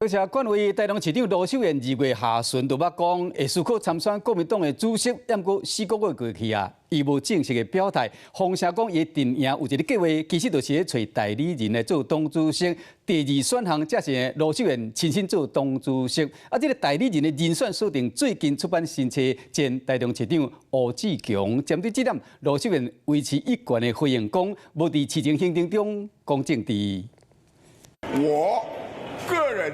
而且，管为台中市长罗秀燕2月下旬就捌讲会思考参选国民党的主席，不过4个月过去啊，伊无正式的表态。风声讲伊阵营有一个计划，其实就是咧找代理人来做党主席。第2选项则是罗秀燕亲身做党主席。啊，这个代理人的人选锁定最近出版新册前台中市长吴志强。针对这点，罗秀燕维持一贯的回应，讲无伫市政行政中讲政治。我个人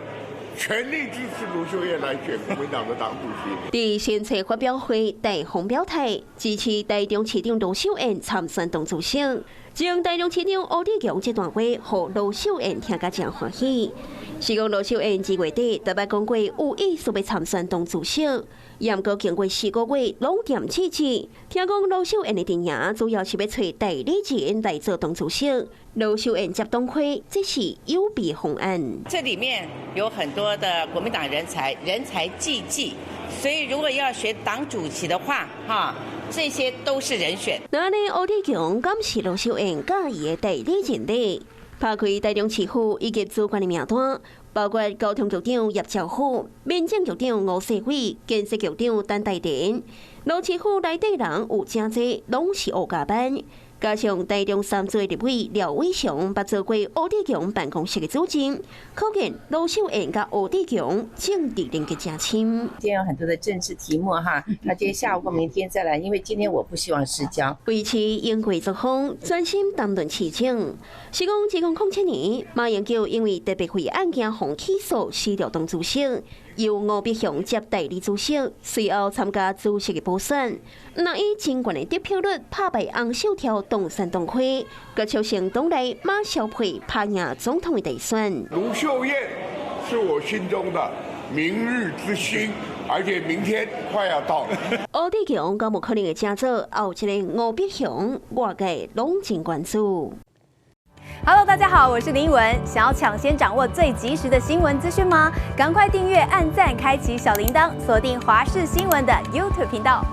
全力支持卢秀燕来选国民党的党主席。伫新册发表会大方表态，支持台中市长卢秀燕参选党主席。将台中市长吴志强这段话，互卢秀燕听甲真欢喜。是讲卢秀燕2月底特别讲过有意思要参选党主席，也毋过经过4个月拢点支持。听讲卢秀燕的阵营主要是要找代理人来做党主席。卢秀燕接党魁，这是有备方案。这里面有很多的国民党人才，人才济济，所以如果要选党主席的话，这些都是人选。那呢，吴志强敢是卢秀燕介意的代理人呢？拍开台中市府以及主管的名单，包括交通局长叶兆虎、民政局长吴世伟、建设局长陈大田。卢市府内底人有真济，拢是学加班。加上台中3届立委廖伟雄捌做过吴志强办公室的主任，可见卢秀燕甲吴志强政治连结真亲。今天有很多的政治题目哈，那今天下午或明天再来，因为今天我不希望失焦。维持英贵作风，专心谈论市政。是讲2007年，马英九因为特别会案件被起诉，失掉党主席。由吴必雄接代理主席，随后参加主席的补选，那以真悬的得票率打败洪秀条当选党魁，佮促成党内马小佩拍赢总统的大选。卢秀燕是我心中的明日之星，而且明天快要到了。吴志强敢有可能会加做后一个吴必雄，外界拢真关注。Hello， 大家好，我是林依文。想要抢先掌握最及时的新闻资讯吗？赶快订阅、按赞、开启小铃铛，锁定华视新闻的 YouTube 频道。